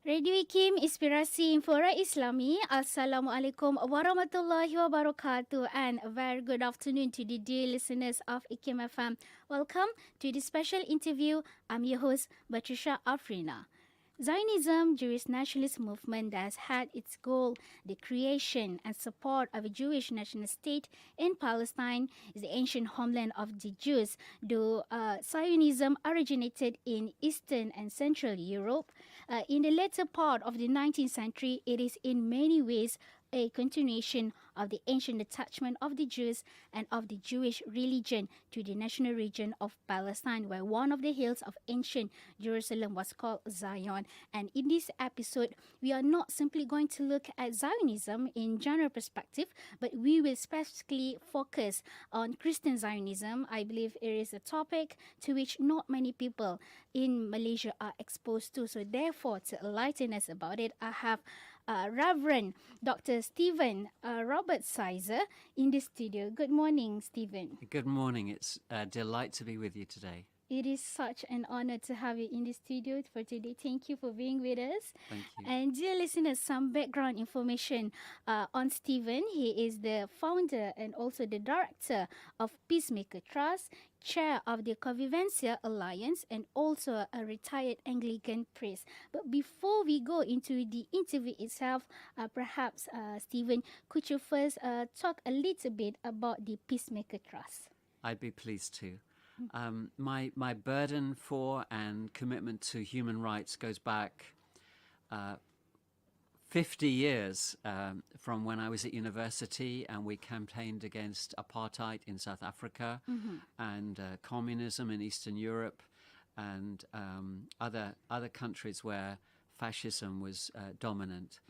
Radio IKIM, Inspirasi Infora Islami. Assalamualaikum warahmatullahi wabarakatuh, and a very good afternoon to the dear listeners of IKIM FM. Welcome to this special interview. I'm your host, Batrisyia Afrina. Zionism, Jewish nationalist movement that has had its goal the creation and support of a Jewish national state in Palestine, is the ancient homeland of the Jews. Though Zionism originated in Eastern and Central Europe, in the later part of the 19th century, it is in many ways a continuation of the ancient attachment of the Jews and of the Jewish religion to the national region of Palestine, where one of the hills of ancient Jerusalem was called Zion. And in this episode, we are not simply going to look at Zionism in general perspective, but we will specifically focus on Christian Zionism. I believe it is a topic to which not many people in Malaysia are exposed to. So therefore, to enlighten us about it, I have Reverend Dr. Stephen Robert Sizer in the studio. Good morning, Stephen. Good morning. It's a delight to be with you today. It is such an honor to have you in the studio for today. Thank you for being with us. Thank you. And dear listeners, some background information on Stephen. He is the founder and also the director of Peacemaker Trust, chair of the Convivencia Alliance, and also a retired Anglican priest. But before we go into the interview itself, perhaps, Stephen, could you first talk a little bit about the Peacemaker Trust? I'd be pleased to. My burden for and commitment to human rights goes back 50 years from when I was at university and we campaigned against apartheid in South Africa and communism in Eastern Europe and other countries where fascism was dominant.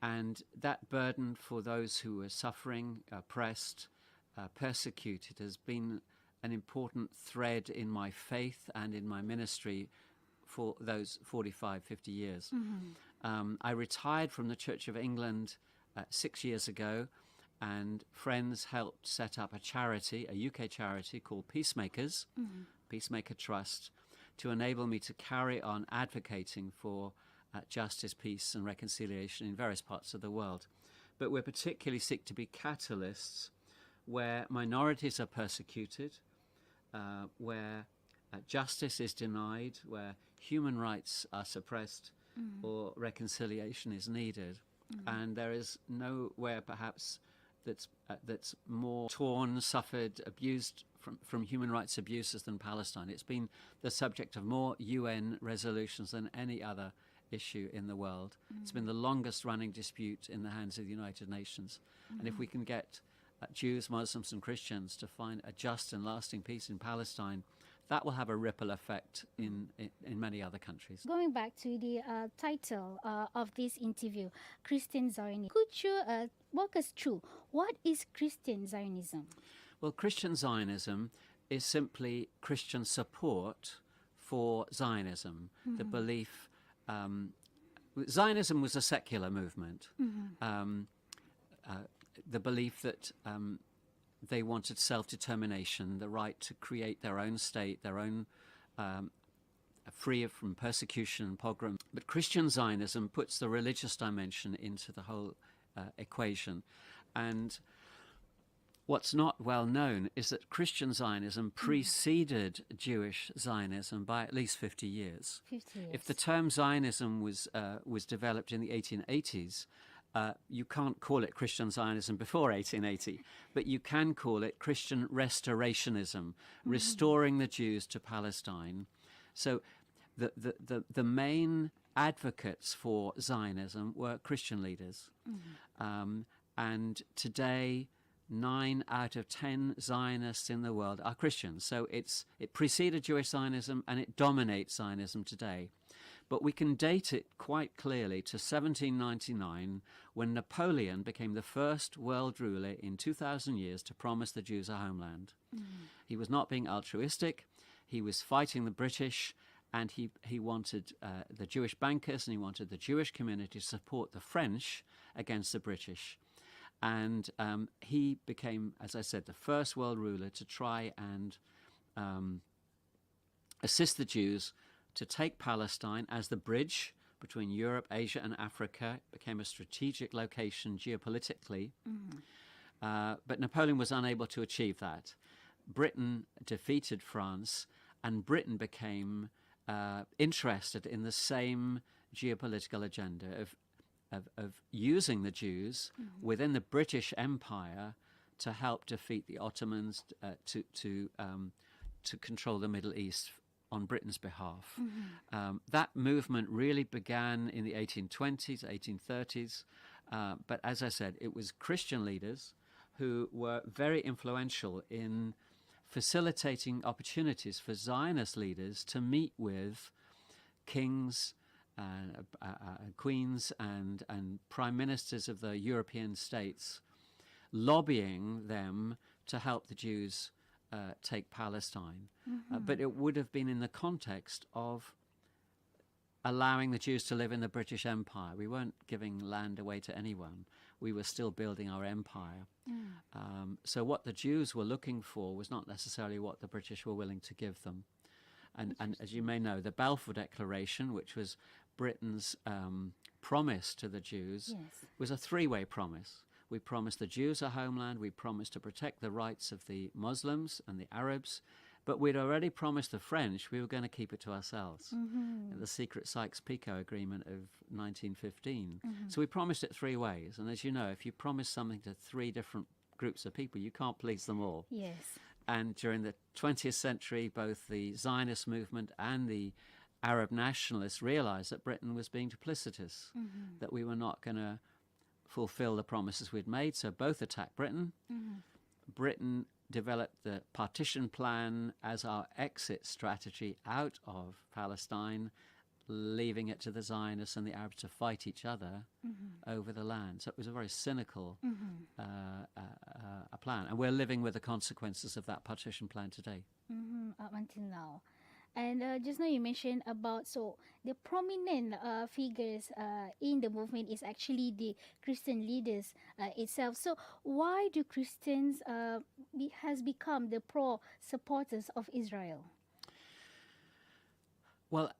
And that burden for those who were suffering, oppressed, persecuted has been an important thread in my faith and in my ministry for those 45, 50 years. I retired from the Church of England 6 years ago, and friends helped set up a charity, a UK charity called Peacemakers, Peacemaker Trust, to enable me to carry on advocating for justice, peace and reconciliation in various parts of the world. But we particularly seek to be catalysts where minorities are persecuted, where justice is denied, where human rights are suppressed or reconciliation is needed. And there is nowhere perhaps that's more torn, suffered, abused from human rights abuses than Palestine. It's been the subject of more UN resolutions than any other issue in the world. It's been the longest running dispute in the hands of the United Nations. And if we can get Jews, Muslims and Christians to find a just and lasting peace in Palestine, that will have a ripple effect in many other countries. Going back to the title of this interview, Christian Zionism, could you walk us through what is Christian Zionism? Well, Christian Zionism is simply Christian support for Zionism, the belief. Zionism was a secular movement. The belief that they wanted self-determination, the right to create their own state, their own free from persecution and pogrom. But Christian Zionism puts the religious dimension into the whole equation. And what's not well known is that Christian Zionism preceded Jewish Zionism by at least 50 years. 50 years. If the term Zionism was developed in the 1880s, you can't call it Christian Zionism before 1880, but you can call it Christian restorationism, restoring the Jews to Palestine. So the main advocates for Zionism were Christian leaders. And today, 9 out of 10 Zionists in the world are Christians. So it preceded Jewish Zionism and it dominates Zionism today. But we can date it quite clearly to 1799, when Napoleon became the first world ruler in 2,000 years to promise the Jews a homeland. He was not being altruistic. He was fighting the British, and he wanted the Jewish bankers and he wanted the Jewish community to support the French against the British. And he became, as I said, the first world ruler to try and assist the Jews to take Palestine as the bridge between Europe, Asia, and Africa. It became a strategic location geopolitically. But Napoleon was unable to achieve that. Britain defeated France, and Britain became interested in the same geopolitical agenda of using the Jews within the British Empire to help defeat the Ottomans, to control the Middle East on Britain's behalf. That movement really began in the 1820s, 1830s. But as I said, it was Christian leaders who were very influential in facilitating opportunities for Zionist leaders to meet with kings, queens, and prime ministers of the European states, lobbying them to help the Jews take Palestine. But it would have been in the context of allowing the Jews to live in the British Empire. We weren't giving land away to anyone. We were still building our empire. So what the Jews were looking for was not necessarily what the British were willing to give them. And as you may know, the Balfour Declaration, which was Britain's promise to the Jews, was a three-way promise. We promised the Jews a homeland, we promised to protect the rights of the Muslims and the Arabs, but we'd already promised the French we were going to keep it to ourselves. The secret Sykes-Picot Agreement of 1915. So we promised it three ways. And as you know, if you promise something to three different groups of people, you can't please them all. And during the 20th century, both the Zionist movement and the Arab nationalists realized that Britain was being duplicitous, that we were not going to fulfill the promises we'd made. So both attacked Britain. Britain developed the partition plan as our exit strategy out of Palestine, leaving it to the Zionists and the Arabs to fight each other over the land. So it was a very cynical a plan. And we're living with the consequences of that partition plan today. Up until now. And just now you mentioned about, so the prominent figures in the movement is actually the Christian leaders itself. So why do Christians has become the pro-supporters of Israel? Well,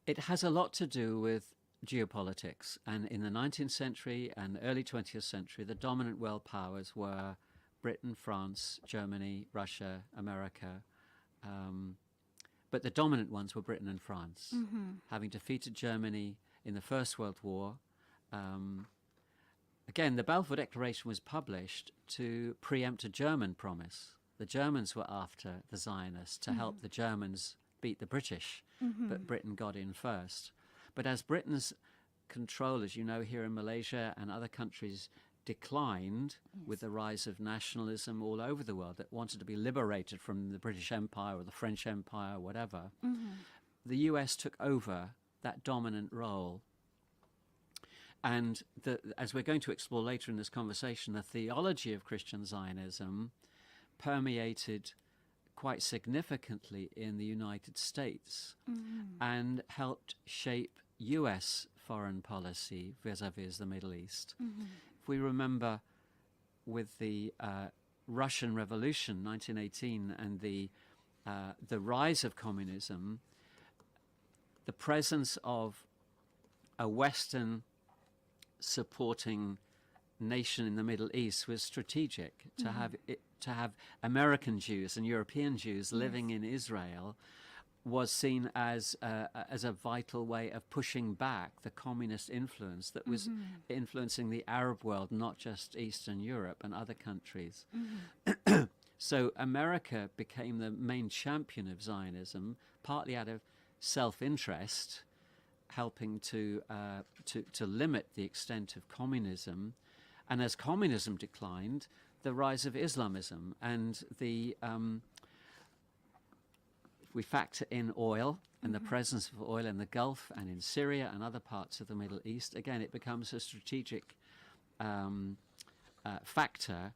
it has a lot to do with geopolitics. And in the 19th century and early 20th century, the dominant world powers were Britain, France, Germany, Russia, America. But the dominant ones were Britain and France. Having defeated Germany in the First World War, again, the Balfour Declaration was published to preempt a German promise. The Germans were after the Zionists to help the Germans beat the British, but Britain got in first. But as Britain's control, as you know, here in Malaysia and other countries declined with the rise of nationalism all over the world that wanted to be liberated from the British Empire or the French Empire or whatever, the US took over that dominant role. And as we're going to explore later in this conversation, the theology of Christian Zionism permeated quite significantly in the United States and helped shape US foreign policy vis-a-vis the Middle East. If we remember with the Russian Revolution, 1918, and the rise of communism, the presence of a Western supporting nation in the Middle East was strategic. To have American Jews and European Jews living in Israel was seen as a vital way of pushing back the communist influence that was influencing the Arab world, not just Eastern Europe and other countries. So America became the main champion of Zionism, partly out of self-interest, helping to limit the extent of communism. And as communism declined, the rise of Islamism and the we factor in oil and the presence of oil in the Gulf and in Syria and other parts of the Middle East, again, it becomes a strategic factor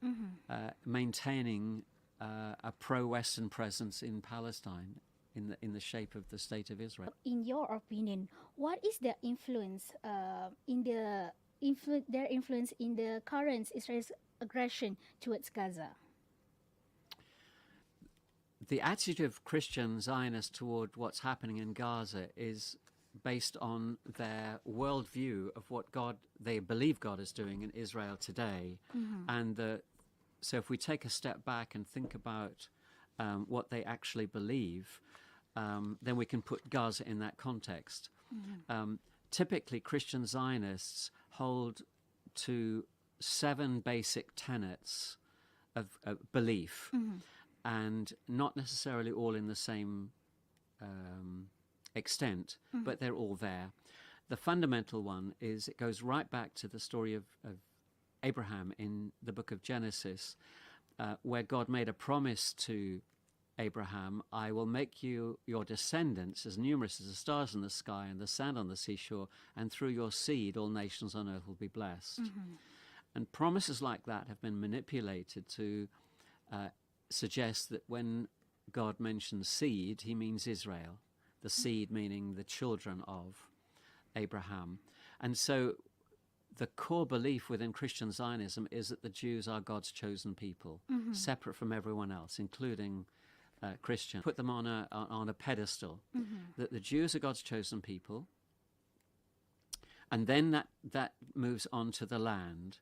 maintaining a pro-Western presence in Palestine in the shape of the State of Israel. In your opinion, what is their influence their influence in the current Israel's aggression towards Gaza? The attitude of Christian Zionists toward what's happening in Gaza is based on their worldview of what they believe God is doing in Israel today. And so if we take a step back and think about what they actually believe, then we can put Gaza in that context. Typically, Christian Zionists hold to 7 basic tenets of belief, and not necessarily all in the same extent, but they're all there. The fundamental one is it goes right back to the story of Abraham in the book of Genesis, where God made a promise to Abraham, I will make your descendants as numerous as the stars in the sky and the sand on the seashore, and through your seed all nations on earth will be blessed. And promises like that have been manipulated to suggest that when God mentions seed, he means Israel, the seed meaning the children of Abraham. And so the core belief within Christian Zionism is that the Jews are God's chosen people, separate from everyone else, including Christians. Put them on a pedestal, that the Jews are God's chosen people, and then that moves on to the land,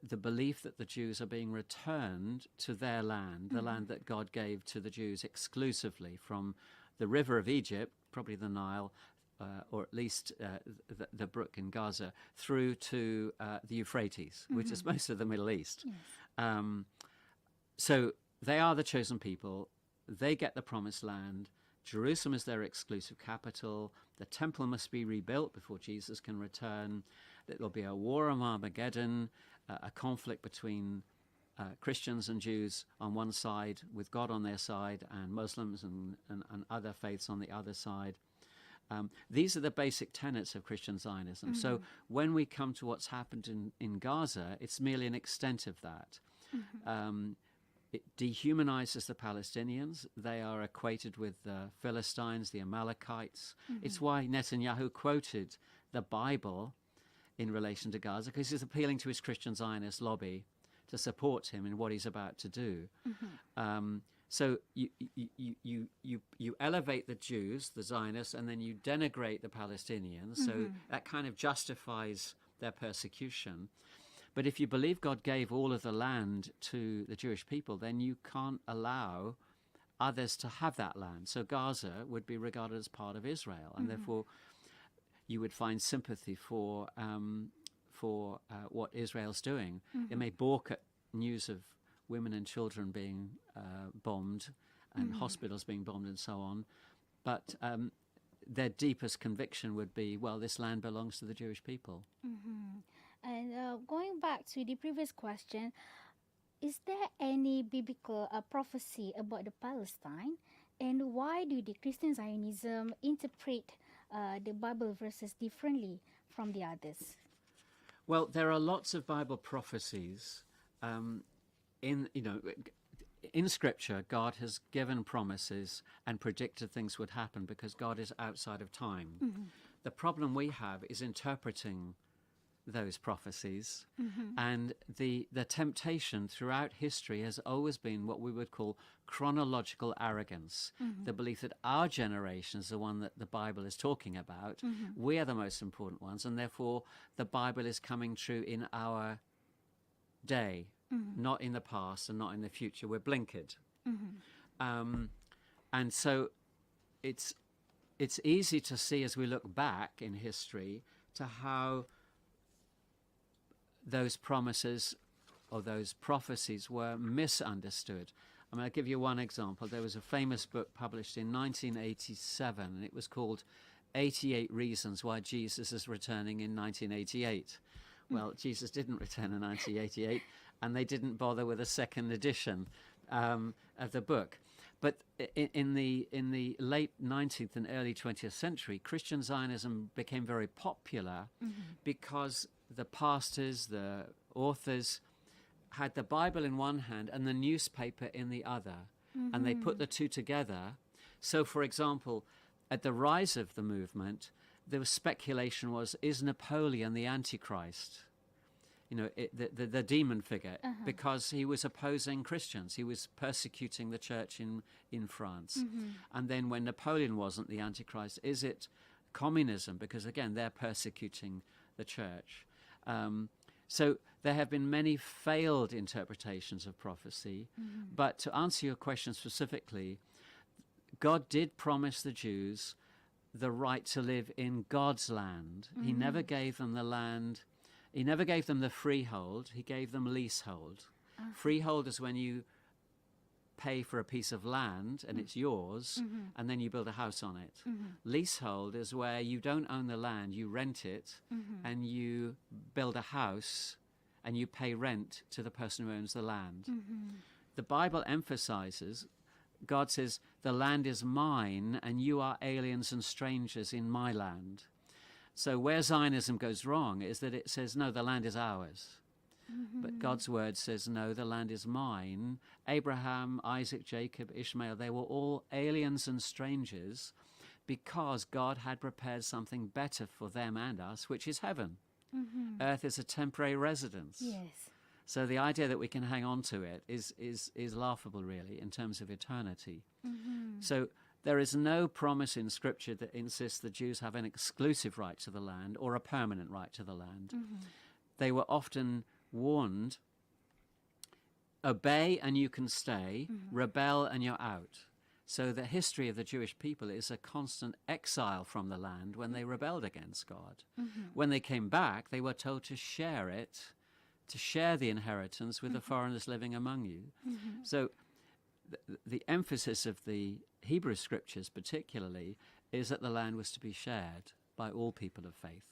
the belief that the Jews are being returned to their land, the land that God gave to the Jews exclusively from the river of Egypt, probably the Nile, or at least the brook in Gaza, through to the Euphrates, which is most of the Middle East. Yes. So they are the chosen people. They get the promised land. Jerusalem is their exclusive capital. The temple must be rebuilt before Jesus can return. There'll be a war of Armageddon, a conflict between Christians and Jews on one side, with God on their side, and Muslims and other faiths on the other side. These are the basic tenets of Christian Zionism. So when we come to what's happened in Gaza, it's merely an extent of that. It dehumanizes the Palestinians. They are equated with the Philistines, the Amalekites. It's why Netanyahu quoted the Bible in relation to Gaza, because he's appealing to his Christian Zionist lobby to support him in what he's about to do. So you elevate the Jews, the Zionists, and then you denigrate the Palestinians. So that kind of justifies their persecution. But if you believe God gave all of the land to the Jewish people, then you can't allow others to have that land. So Gaza would be regarded as part of Israel, and therefore you would find sympathy for what Israel's doing. It may balk at news of women and children being bombed and hospitals being bombed and so on, but their deepest conviction would be, well, this land belongs to the Jewish people. And going back to the previous question, is there any biblical prophecy about the Palestine? And why do the Christian Zionism interpret the Bible verses differently from the others? Well, there are lots of Bible prophecies. In Scripture, God has given promises and predicted things would happen because God is outside of time. The problem we have is interpreting those prophecies, and the temptation throughout history has always been what we would call chronological arrogance, the belief that our generation is the one that the Bible is talking about, we are the most important ones, and therefore the Bible is coming true in our day, not in the past and not in the future. We're blinkered. And so it's easy to see as we look back in history to how those promises or those prophecies were misunderstood. I mean, I'll give you one example. There was a famous book published in 1987, and it was called 88 Reasons Why Jesus is Returning in 1988. Well, Jesus didn't return in 1988, and they didn't bother with a second edition of the book. But in the late 19th and early 20th century, Christian Zionism became very popular because the pastors, the authors, had the Bible in one hand and the newspaper in the other, and they put the two together. So, for example, at the rise of the movement, there was speculation is Napoleon the Antichrist? You know, the demon figure, because he was opposing Christians. He was persecuting the church in France. And then when Napoleon wasn't the Antichrist, is it communism, because again they're persecuting the church. So there have been many failed interpretations of prophecy, but to answer your question specifically, God did promise the Jews the right to live in God's land. He never gave them the land. He never gave them the freehold. He gave them leasehold. Freehold is when you pay for a piece of land and it's yours, and then you build a house on it. Leasehold is where you don't own the land, you rent it, and you build a house and you pay rent to the person who owns the land. The Bible emphasizes, God says, the land is mine and you are aliens and strangers in my land. So where Zionism goes wrong is that it says, no, the land is ours. But God's word says, no, the land is mine. Abraham, Isaac, Jacob, Ishmael, they were all aliens and strangers because God had prepared something better for them and us, which is heaven. Earth is a temporary residence. Yes. So the idea that we can hang on to it is laughable, really, in terms of eternity. So there is no promise in Scripture that insists the Jews have an exclusive right to the land or a permanent right to the land. They were often warned, obey and you can stay, rebel and you're out. So the history of the Jewish people is a constant exile from the land when they rebelled against God. When they came back, they were told to share it, to share the inheritance with the foreigners living among you. So the emphasis of the Hebrew Scriptures particularly is that the land was to be shared by all people of faith.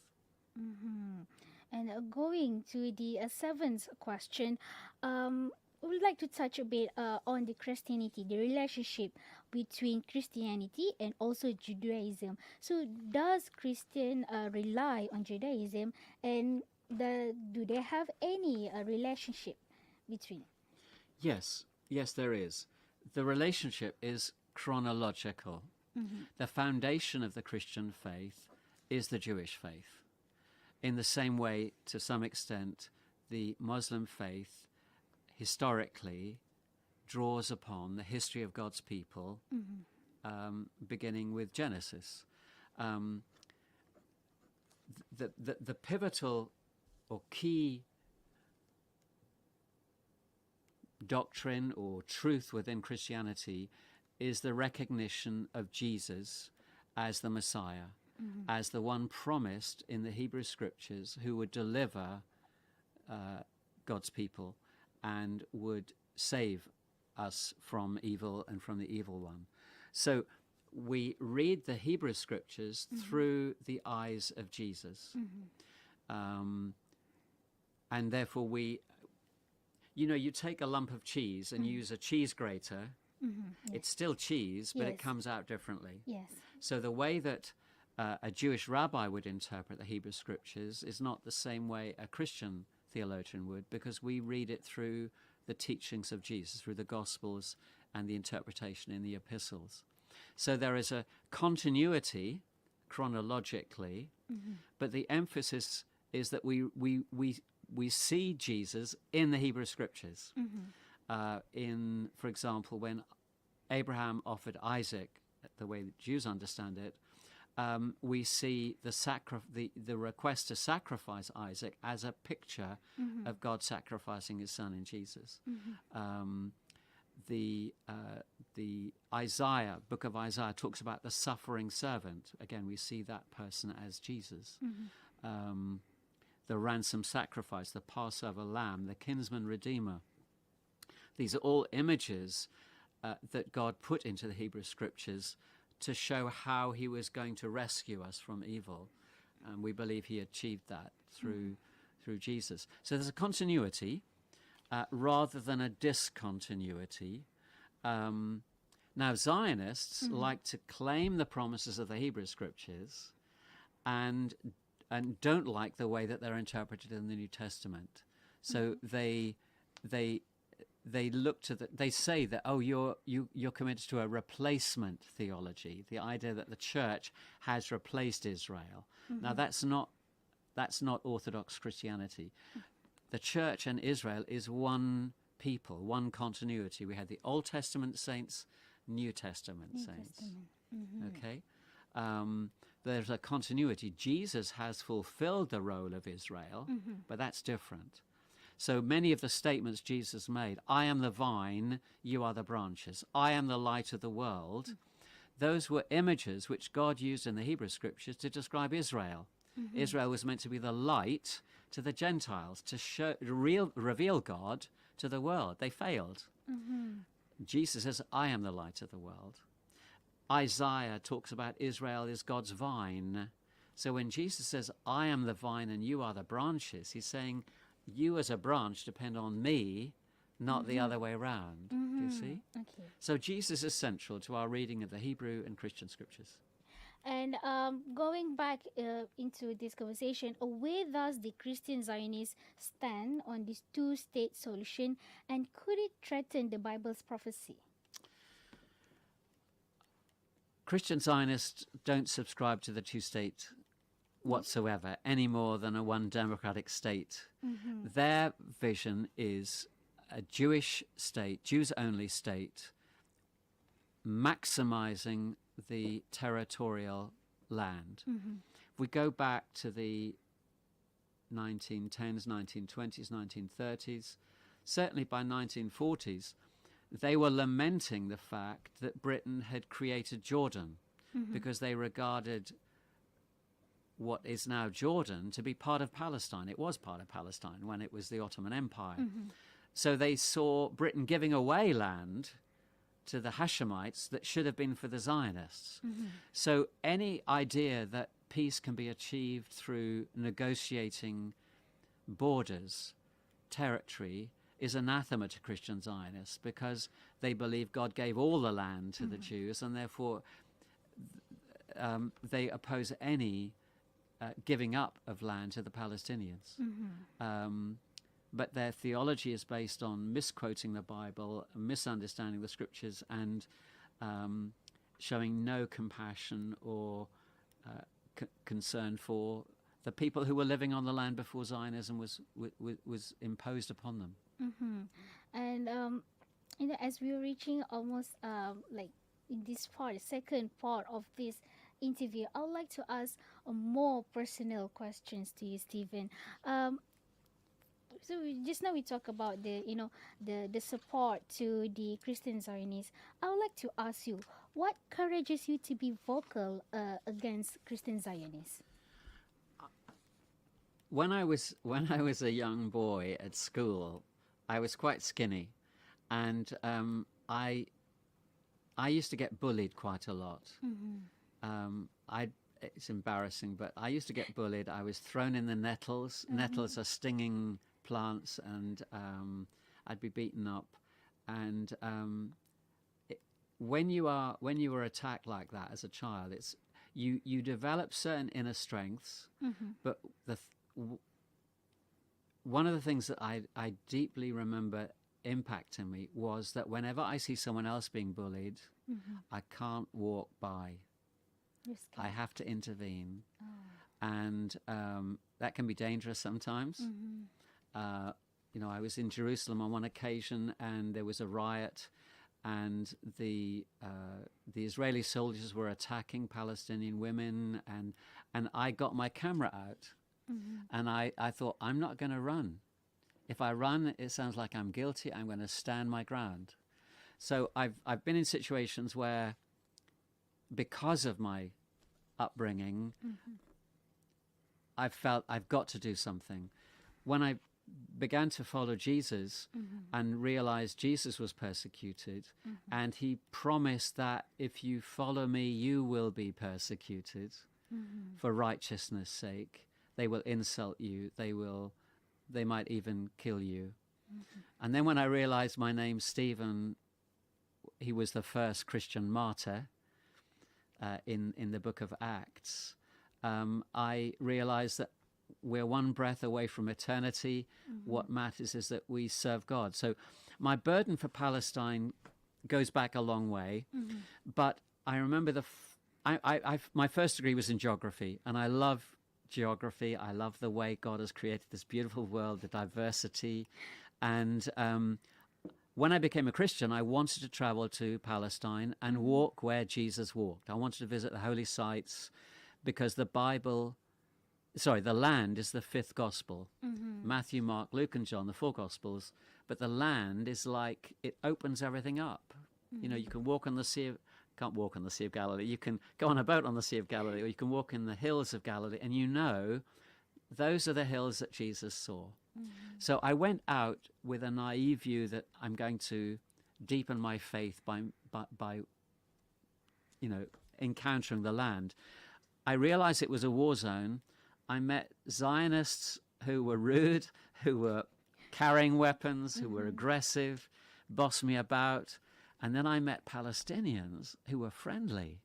And going to the seventh question, we would like to touch a bit on the Christianity, the relationship between Christianity and also Judaism. So does Christian rely on Judaism, and do they have any relationship between? Yes, there is. The relationship is chronological. The foundation of the Christian faith is the Jewish faith. In the same way, to some extent, the Muslim faith historically draws upon the history of God's people, beginning with Genesis. The pivotal or key doctrine or truth within Christianity is the recognition of Jesus as the Messiah, as the one promised in the Hebrew Scriptures who would deliver God's people and would save us from evil and from the evil one. So we read the Hebrew Scriptures through the eyes of Jesus. And therefore you take a lump of cheese and use a cheese grater. Yes. It's still cheese, but it comes out differently. Yes. So the way that a Jewish rabbi would interpret the Hebrew Scriptures is not the same way a Christian theologian would, because we read it through the teachings of Jesus, through the Gospels and the interpretation in the epistles. So there is a continuity chronologically, but the emphasis is that we see Jesus in the Hebrew Scriptures. For example, when Abraham offered Isaac, the way that Jews understand it, we see the request to sacrifice Isaac as a picture of God sacrificing his son in Jesus. The book of Isaiah talks about the suffering servant. Again, we see that person as Jesus. The ransom sacrifice, the Passover lamb, the kinsman redeemer. These are all images that God put into the Hebrew Scriptures to show how he was going to rescue us from evil. And we believe he achieved that through Jesus. So there's a continuity rather than a discontinuity. Now, Zionists like to claim the promises of the Hebrew Scriptures and don't like the way that they're interpreted in the New Testament. So they look to they say that, you're committed to a replacement theology, the idea that the church has replaced Israel. Now that's not Orthodox Christianity. The church and Israel is one people, one continuity. We had the Old Testament saints, New Testament saints. Okay, there's a continuity. Jesus has fulfilled the role of Israel, but that's different. So many of the statements Jesus made, I am the vine, you are the branches. I am the light of the world. Those were images which God used in the Hebrew scriptures to describe Israel. Israel was meant to be the light to the Gentiles, to reveal God to the world. They failed. Jesus says, I am the light of the world. Isaiah talks about Israel as God's vine. So when Jesus says, I am the vine and you are the branches, he's saying, you as a branch depend on me, not the other way around. Do you see? Okay. So Jesus is central to our reading of the Hebrew and Christian scriptures. And going back into this conversation, where does the Christian Zionists stand on this two-state solution, and could it threaten the Bible's prophecy? Christian Zionists don't subscribe to the two-state whatsoever, any more than a one democratic state. Their vision is a Jewish state, Jews-only state, maximizing the territorial land. If we go back to the 1910s, 1920s, 1930s, certainly by 1940s, they were lamenting the fact that Britain had created Jordan because they regarded what is now Jordan to be part of Palestine. It was part of Palestine when it was the Ottoman Empire. So they saw Britain giving away land to the Hashemites that should have been for the Zionists. So any idea that peace can be achieved through negotiating borders, territory, is anathema to Christian Zionists, because they believe God gave all the land to the Jews, and therefore they oppose any giving up of land to the Palestinians. But their theology is based on misquoting the Bible, misunderstanding the scriptures, and showing no compassion or concern for the people who were living on the land before Zionism was imposed upon them. And as we're reaching almost like in this part, second part of this interview, I would like to ask more personal questions to you, Stephen. So just now we talk about the support to the Christian Zionists. I would like to ask you, what encourages you to be vocal against Christian Zionists? When I was a young boy at school, I was quite skinny, and I used to get bullied quite a lot. It's embarrassing, but I used to get bullied. I was thrown in the nettles. Nettles are stinging plants, and I'd be beaten up. And when you were attacked like that as a child, it's you develop certain inner strengths. But one of the things that I deeply remember impacting me was that whenever I see someone else being bullied, I can't walk by. I have to intervene. And that can be dangerous sometimes. I was in Jerusalem on one occasion, and there was a riot, and the Israeli soldiers were attacking Palestinian women, and I got my camera out, and I thought, I'm not going to run. If I run, it sounds like I'm guilty. I'm going to stand my ground. So I've been in situations where, because of my upbringing, I've felt I've got to do something. When I began to follow Jesus and realized Jesus was persecuted, and he promised that if you follow me, you will be persecuted for righteousness' sake. They will insult you. They might even kill you. And then when I realized my name's Stephen, he was the first Christian martyr in the book of Acts, I realized that we're one breath away from eternity. What matters is that we serve God. So my burden for Palestine goes back a long way. But I remember my first degree was in geography, and I love geography. I love the way God has created this beautiful world, the diversity. And when I became a Christian, I wanted to travel to Palestine and walk where Jesus walked. I wanted to visit the holy sites, because the land is the fifth gospel. Matthew, Mark, Luke, and John, the four gospels. But the land is like, it opens everything up. You know, you can walk on the can't walk on the Sea of Galilee. You can go on a boat on the Sea of Galilee, or you can walk in the hills of Galilee, and you know those are the hills that Jesus saw. So I went out with a naive view that I'm going to deepen my faith by you know, encountering the land. I realized it was a war zone. I met Zionists who were rude, who were carrying weapons, who were aggressive, bossed me about. And then I met Palestinians who were friendly.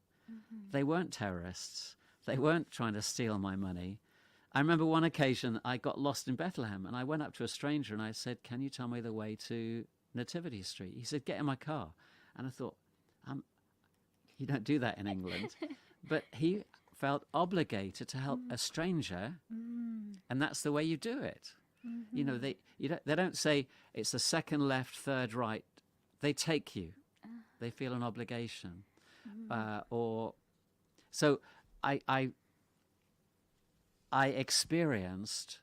They weren't terrorists. They weren't trying to steal my money. I remember one occasion I got lost in Bethlehem, and I went up to a stranger and I said, "Can you tell me the way to Nativity Street?" He said, "Get in my car." And I thought, you don't do that in England. But he felt obligated to help a stranger, and that's the way you do it. You know, they don't say it's the second left, third right. They take you. They feel an obligation. So I experienced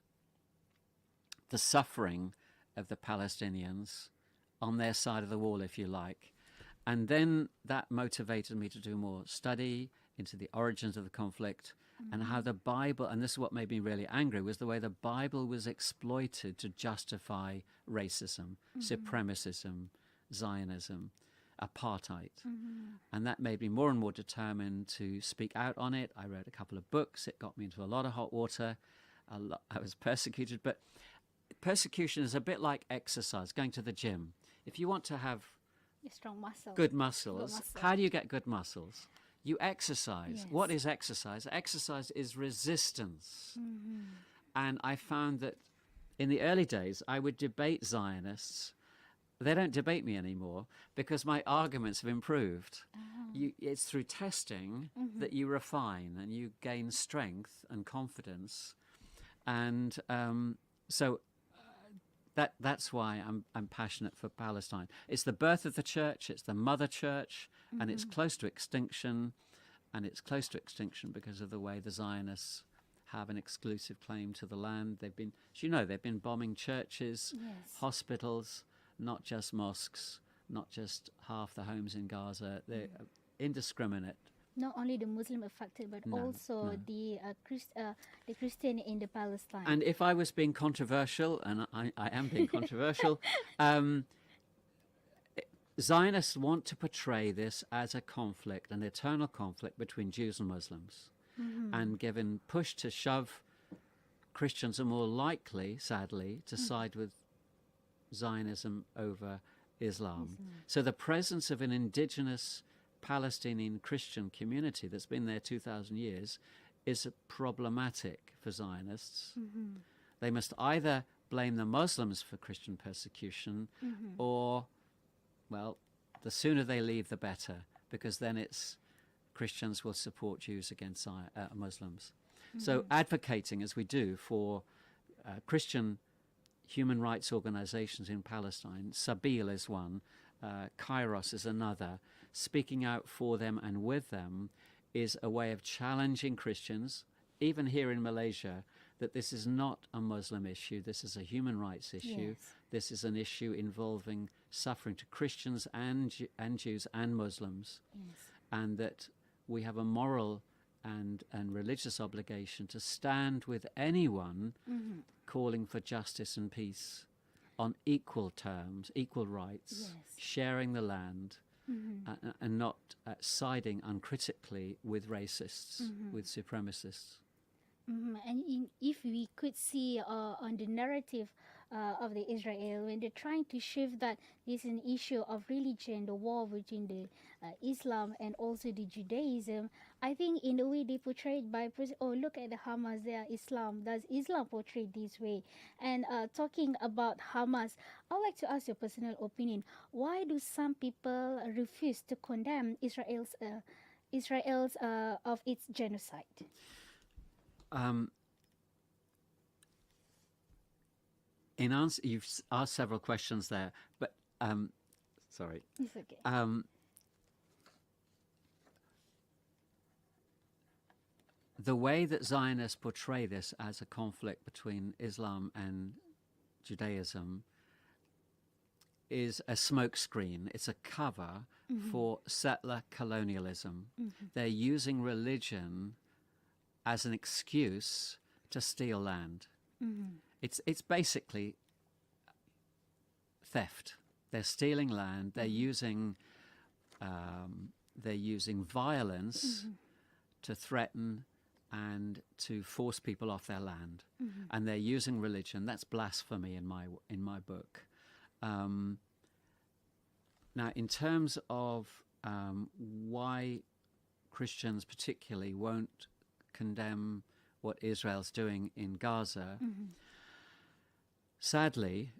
the suffering of the Palestinians on their side of the wall, if you like. And then that motivated me to do more study into the origins of the conflict and how the Bible, and this is what made me really angry, was the way the Bible was exploited to justify racism, supremacism, Zionism, apartheid. And that made me more and more determined to speak out on it. I wrote a couple of books. It got me into a lot of hot water. I was persecuted, but persecution is a bit like exercise, going to the gym. If you want to have strong muscle. Good muscles. How do you get good muscles? You exercise. Yes. What is exercise? Exercise is resistance. And I found that in the early days, I would debate Zionists. They don't debate me anymore because my arguments have improved. It's through testing that you refine and you gain strength and confidence. And that's why I'm passionate for Palestine. It's the birth of the church. It's the mother church, and it's close to extinction. And it's close to extinction because of the way the Zionists have an exclusive claim to the land. They've been, as you know, they've been bombing churches, hospitals, not just mosques, not just half the homes in Gaza. They're indiscriminate. Not only the Muslim affected, but also the Christian in the Palestine. And if I was being controversial, and I am being controversial, Zionists want to portray this as a conflict, an eternal conflict between Jews and Muslims. And given push to shove, Christians are more likely, sadly, to side with Zionism over Islam. So the presence of an indigenous Palestinian Christian community that's been there 2,000 years is problematic for Zionists. They must either blame the Muslims for Christian persecution or, well, the sooner they leave, the better, because then it's Christians will support Jews against Muslims. So advocating, as we do, for Christian human rights organizations in Palestine, Sabil is one, Kairos is another, speaking out for them and with them is a way of challenging Christians, even here in Malaysia, that this is not a Muslim issue, this is a human rights issue, this is an issue involving suffering to Christians and Jews and Muslims, and that we have a moral and religious obligation to stand with anyone calling for justice and peace on equal terms, equal rights, sharing the land, and not siding uncritically with racists, with supremacists. And if we could see on the narrative of the Israel, when they're trying to shift that this is an issue of religion, the war between the Islam and also the Judaism, I think in the way they portray it by, look at the Hamas, they are Islam. Does Islam portray this way? And talking about Hamas, I'd like to ask your personal opinion. Why do some people refuse to condemn Israel's of its genocide? In answer, you've asked several questions there, but sorry. It's okay. the way that Zionists portray this as a conflict between Islam and Judaism is a smokescreen. It's a cover for settler colonialism. They're using religion as an excuse to steal land. It's basically theft. They're stealing land. They're using violence to threaten and to force people off their land, and they're using religion. That's blasphemy in my book. Now, in terms of why Christians particularly won't condemn what Israel's doing in Gaza, sadly,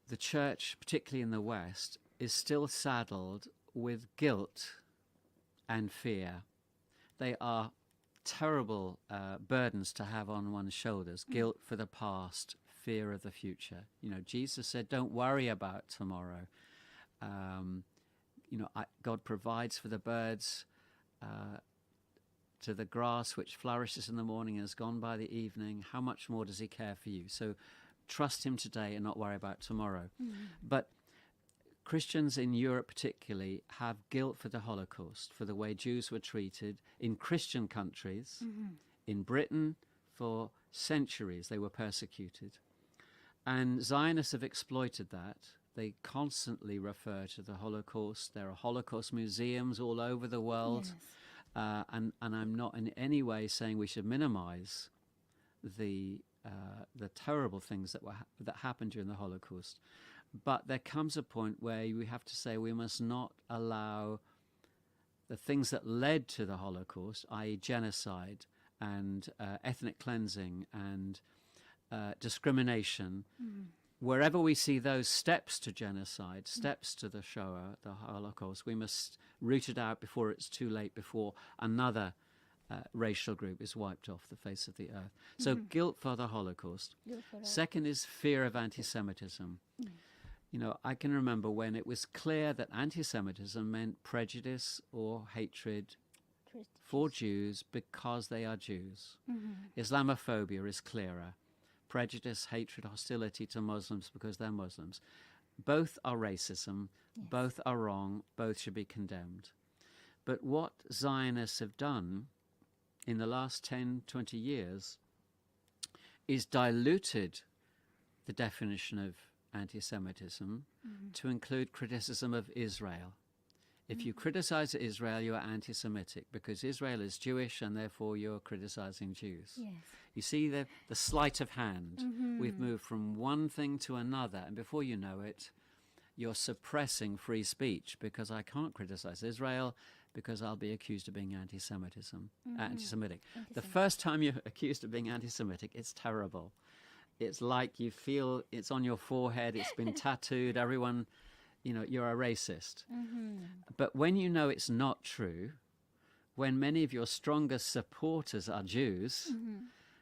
the church, particularly in the West, is still saddled with guilt and fear. They are terrible burdens to have on one's shoulders. Guilt for the past, fear of the future. Jesus said, don't worry about tomorrow. God provides for the birds, to the grass which flourishes in the morning and is gone by the evening. How much more does he care for you? So trust him today and not worry about tomorrow. But Christians in Europe particularly have guilt for the Holocaust, for the way Jews were treated in Christian countries. In Britain, for centuries, they were persecuted. And Zionists have exploited that. They constantly refer to the Holocaust. There are Holocaust museums all over the world. And I'm not in any way saying we should minimize the terrible things that happened during the Holocaust. But there comes a point where we have to say we must not allow the things that led to the Holocaust, i.e. genocide and ethnic cleansing and discrimination, wherever we see those steps to genocide, steps to the Shoah, the Holocaust, we must root it out before it's too late, before another racial group is wiped off the face of the earth. So guilt for the Holocaust. Second is fear of anti-Semitism. I can remember when it was clear that anti-Semitism meant prejudice or hatred for Jews because they are Jews. Islamophobia is clearer. Prejudice, hatred, hostility to Muslims because they're Muslims. Both are racism, both are wrong, both should be condemned. But what Zionists have done in the last 10, 20 years is diluted the definition of anti-Semitism to include criticism of Israel. If you criticize Israel, you are anti-Semitic because Israel is Jewish and therefore you're criticizing Jews. You see the sleight of hand. We've moved from one thing to another, and before you know it, you're suppressing free speech because I can't criticize Israel because I'll be accused of being anti-Semitic. The first time you're accused of being anti-Semitic, it's terrible. It's like you feel it's on your forehead, it's been tattooed, everyone, you're a racist. But when you know it's not true, when many of your strongest supporters are Jews,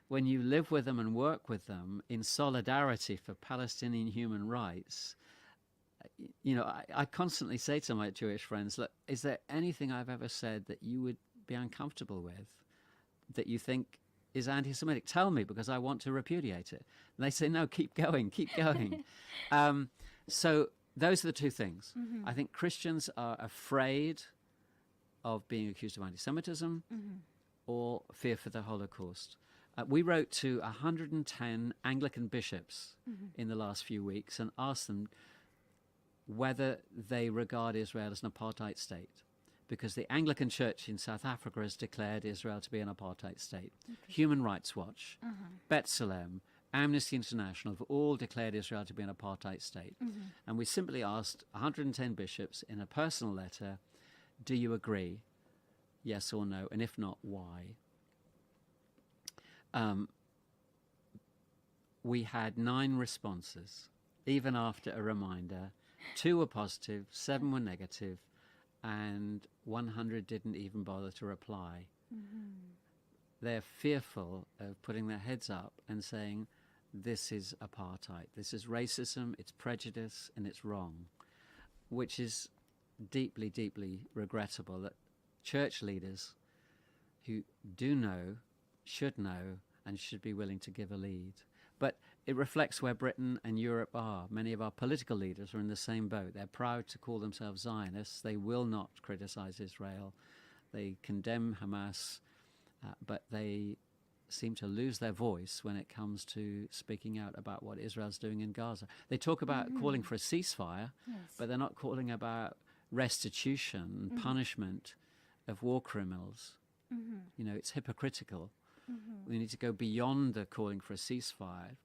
when you live with them and work with them in solidarity for Palestinian human rights, I constantly say to my Jewish friends, look, is there anything I've ever said that you would be uncomfortable with, that you think is anti-Semitic? Tell me, because I want to repudiate it. And they say, no, keep going, keep going. So those are the two things. I think Christians are afraid of being accused of anti-Semitism or fear for the Holocaust. We wrote to 110 Anglican bishops in the last few weeks and asked them whether they regard Israel as an apartheid state, because the Anglican Church in South Africa has declared Israel to be an apartheid state. Human Rights Watch, B'Tselem, Amnesty International have all declared Israel to be an apartheid state. And we simply asked 110 bishops in a personal letter, do you agree? Yes or no? And if not, why? We had 9 responses, even after a reminder. 2 were positive, 7 were negative, and 100 didn't even bother to reply. They're fearful of putting their heads up and saying, this is apartheid, this is racism, it's prejudice, and it's wrong, which is deeply, deeply regrettable that church leaders who do know, should know, and should be willing to give a lead. But it reflects where Britain and Europe are. Many of our political leaders are in the same boat. They're proud to call themselves Zionists. They will not criticize Israel. They condemn Hamas, but they seem to lose their voice when it comes to speaking out about what Israel's doing in Gaza. They talk about calling for a ceasefire, but they're not calling about restitution and punishment of war criminals. You know, it's hypocritical. We need to go beyond the calling for a ceasefire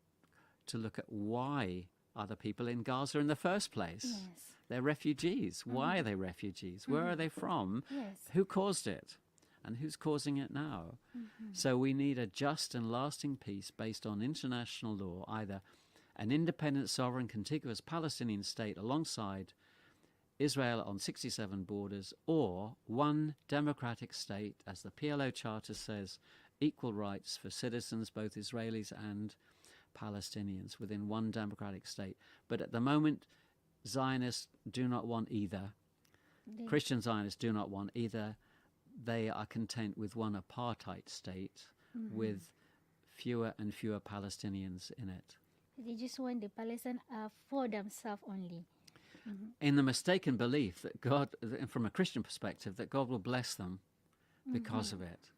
to look at why are the people in Gaza in the first place. Yes. They're refugees. Why are they refugees? Where are they from? Yes. Who caused it? And who's causing it now? So we need a just and lasting peace based on international law, either an independent, sovereign, contiguous Palestinian state alongside Israel on 67 borders, or one democratic state, as the PLO Charter says, equal rights for citizens, both Israelis and Palestinians, within one democratic state. But at the moment, Zionists do not want either. Christian Zionists do not want either. They are content with one apartheid state with fewer and fewer Palestinians in it. They just want the Palestine for themselves only. In the mistaken belief that God, from a Christian perspective, that God will bless them because of it.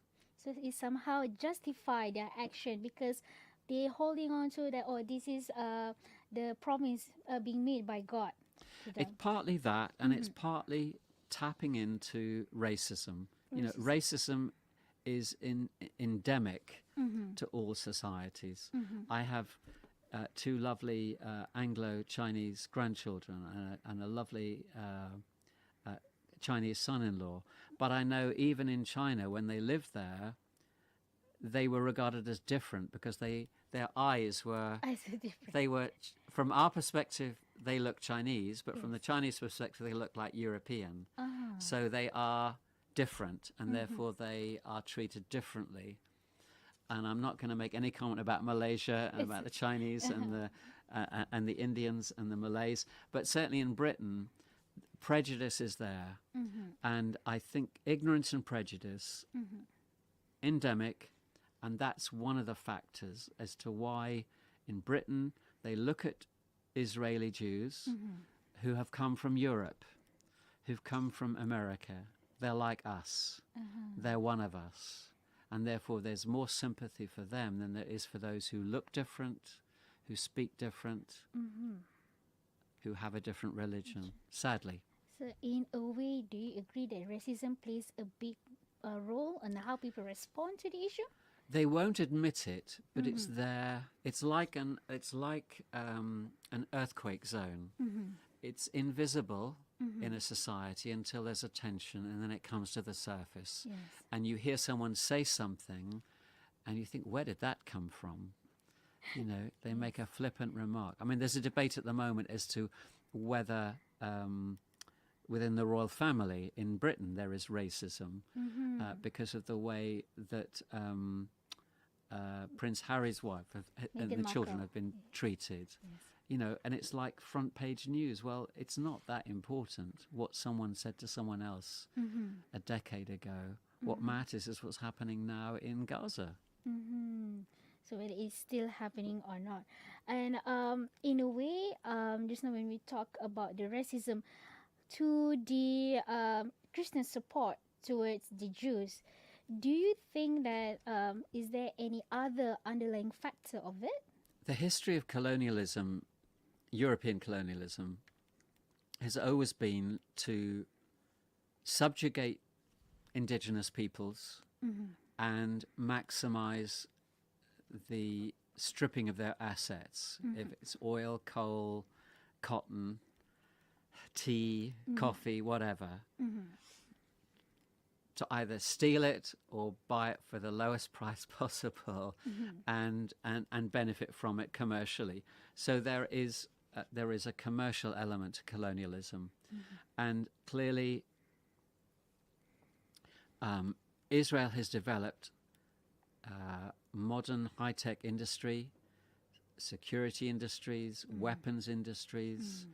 So it somehow justify their action because they're holding on to that, oh, this is the promise being made by God to them. It's partly that, and it's partly tapping into racism. You know, racism is endemic to all societies. I have two lovely Anglo-Chinese grandchildren and a lovely Chinese son-in-law. But I know even in China, when they lived there, they were regarded as different because their eyes were... I see different. They were, from our perspective, they look Chinese, but from the Chinese perspective, they look like European. So they are different, and therefore they are treated differently. And I'm not going to make any comment about Malaysia and about the Chinese and the Indians and the Malays, but certainly in Britain, prejudice is there. And I think ignorance and prejudice, endemic, and that's one of the factors as to why in Britain they look at Israeli Jews who have come from Europe, who've come from America. They're like us. They're one of us. And therefore there's more sympathy for them than there is for those who look different, who speak different, who have a different religion, sadly. So in a way, do you agree that racism plays a big role in how people respond to the issue? They won't admit it, but it's there. It's like an earthquake zone. It's invisible in a society until there's a tension, and then it comes to the surface. Yes. And you hear someone say something, and you think, where did that come from? You know, they make a flippant remark. I mean, there's a debate at the moment as to whether within the royal family in Britain there is racism because of the way that Prince Harry's wife and the children have been treated. Yes. You know, and it's like front page news. Well, it's not that important what someone said to someone else a decade ago. What matters is what's happening now in Gaza. So whether it's still happening or not. And in a way, just now when we talk about the racism to the Christian support towards the Jews, do you think that is there any other underlying factor of it? The history of colonialism, European colonialism, has always been to subjugate indigenous peoples and maximize the stripping of their assets. If it's oil, coal, cotton, tea, coffee, whatever, to either steal it or buy it for the lowest price possible and benefit from it commercially. So there is a commercial element to colonialism. And clearly Israel has developed modern high-tech industry, security industries, weapons industries,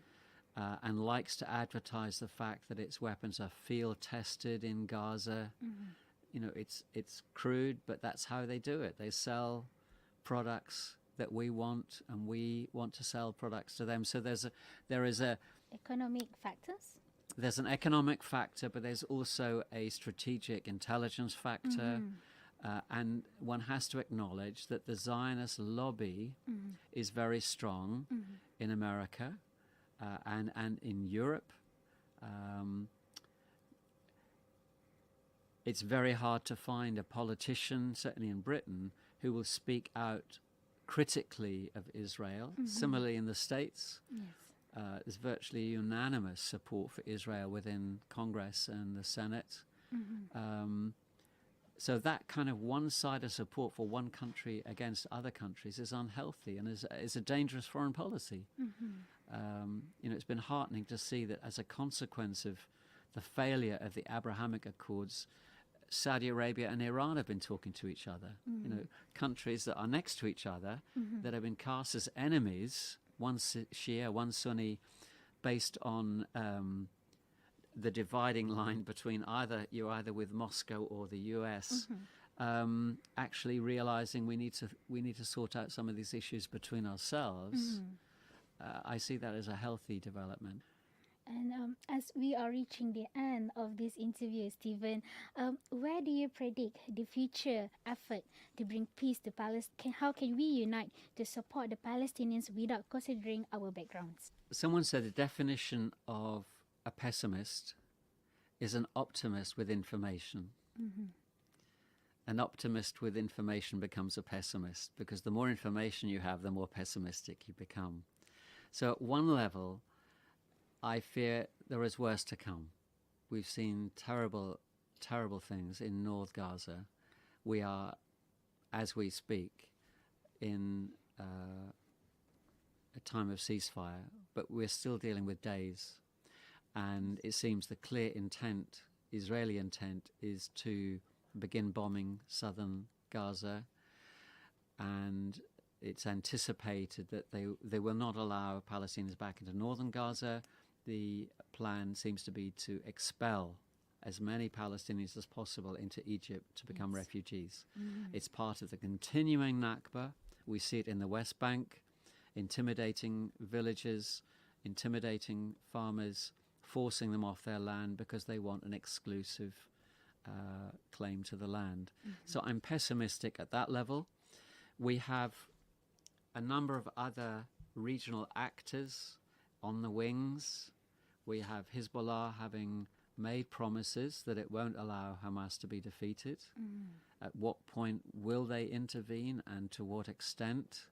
and likes to advertise the fact that its weapons are field tested in Gaza. it's crude, but that's how they do it. They sell products that we want, and we want to sell products to them. So there is Economic factors. there's an economic factor, but there's also a strategic intelligence factor. And one has to acknowledge that the Zionist lobby is very strong in America and in Europe. It's very hard to find a politician, certainly in Britain, who will speak out critically of Israel. Similarly, in the States, there's virtually unanimous support for Israel within Congress and the Senate. So that kind of one-sided support for one country against other countries is unhealthy and is a dangerous foreign policy. It's been heartening to see that as a consequence of the failure of the Abrahamic Accords, Saudi Arabia and Iran have been talking to each other. Countries that are next to each other that have been cast as enemies, one Shia, one Sunni, based on the dividing line between you're either with Moscow or the US, actually realizing we need to sort out some of these issues between ourselves. I see that as a healthy development. And as we are reaching the end of this interview, Stephen, where do you predict the future effort to bring peace to Palestine? How can we unite to support the Palestinians without considering our backgrounds? Someone said the definition of a pessimist is an optimist with information. An optimist with information becomes a pessimist, because the more information you have, the more pessimistic you become. So at one level, I fear there is worse to come. We've seen terrible, terrible things in North Gaza. We are, as we speak, in a time of ceasefire, but we're still dealing with days. And it seems the clear intent, Israeli intent, is to begin bombing southern Gaza. And it's anticipated that they will not allow Palestinians back into northern Gaza. The plan seems to be to expel as many Palestinians as possible into Egypt to become refugees. It's part of the continuing Nakba. We see it in the West Bank, intimidating villages, intimidating farmers, forcing them off their land because they want an exclusive claim to the land. So I'm pessimistic at that level. We have a number of other regional actors on the wings. We have Hezbollah having made promises that it won't allow Hamas to be defeated. At what point will they intervene, and to what extent?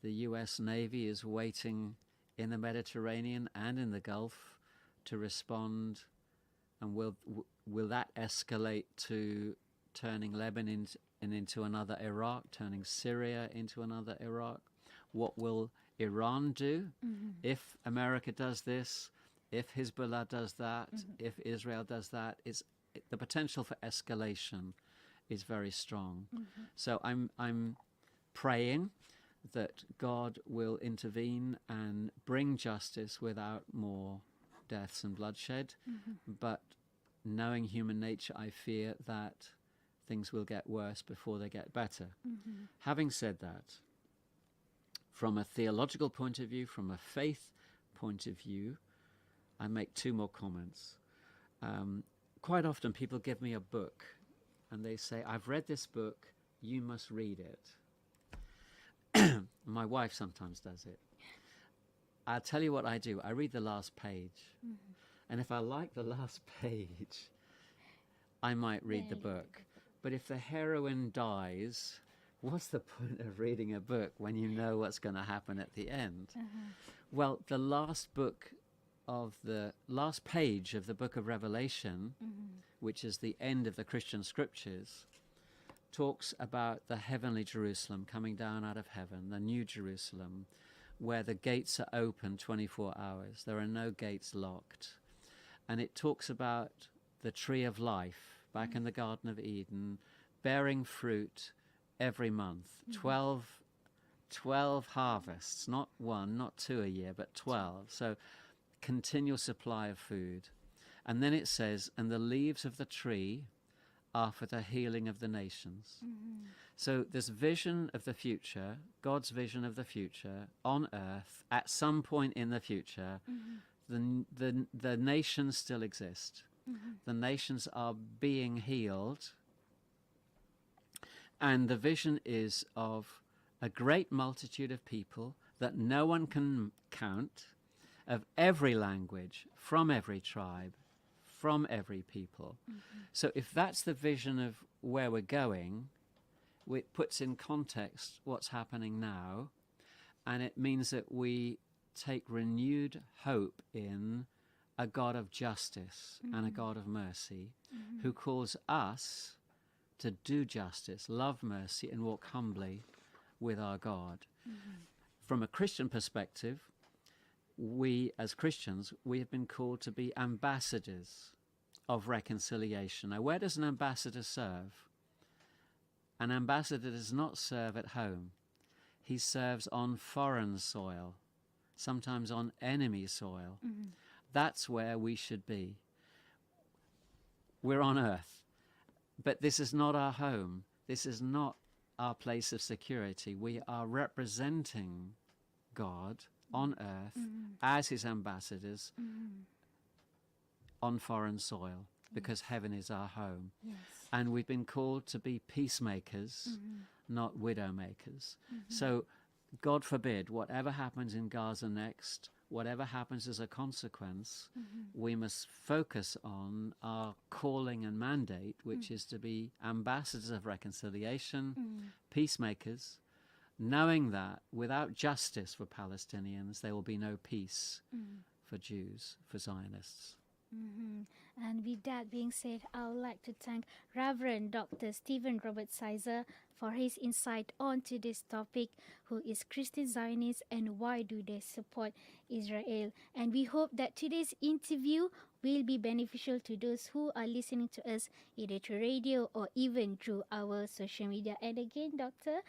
The US Navy is waiting in the Mediterranean and in the Gulf to respond, and will that escalate to turning Lebanon into another Iraq, turning Syria into another Iraq? What will Iran do if America does this, if Hezbollah does that, if Israel does that? The potential for escalation is very strong. So I'm praying that God will intervene and bring justice without more deaths and bloodshed. But knowing human nature, I fear that things will get worse before they get better. Having said that, from a theological point of view, from a faith point of view, I make two more comments. Quite often people give me a book and they say, I've read this book, you must read it. My wife sometimes does it. I'll tell you what I do. I read the last page. And if I like the last page, I might read the book. But if the heroine dies, what's the point of reading a book when you know what's going to happen at the end? Well, the last page of the book of Revelation, which is the end of the Christian scriptures, talks about the heavenly Jerusalem coming down out of heaven, the new Jerusalem, where the gates are open 24 hours. There are no gates locked. And it talks about the tree of life back in the Garden of Eden, bearing fruit every month, 12 harvests, not one, not two a year, but 12. So continual supply of food. And then it says, and the leaves of the tree are for the healing of the nations. So this vision of the future, God's vision of the future on earth, at some point in the future, the nations still exist. The nations are being healed. And the vision is of a great multitude of people that no one can count, of every language, from every tribe, from every people. So if that's the vision of where we're going, it puts in context what's happening now, and it means that we take renewed hope in a God of justice and a God of mercy who calls us to do justice, love mercy, and walk humbly with our God. From a Christian perspective, we as Christians, we have been called to be ambassadors of reconciliation. Now, where does an ambassador serve? An ambassador does not serve at home. He serves on foreign soil, sometimes on enemy soil. That's where we should be. We're on earth, but this is not our home. This is not our place of security. We are representing God on earth as his ambassadors on foreign soil, because heaven is our home. And we've been called to be peacemakers, not widow makers. So God forbid, whatever happens in Gaza next, whatever happens as a consequence, we must focus on our calling and mandate, which is to be ambassadors of reconciliation, peacemakers, knowing that without justice for Palestinians, there will be no peace for Jews, for Zionists. And with that being said, I would like to thank Reverend Dr. Stephen Robert Sizer for his insight onto this topic, who is Christian Zionist and why do they support Israel. And we hope that today's interview will be beneficial to those who are listening to us either through radio or even through our social media. And again, Doctor,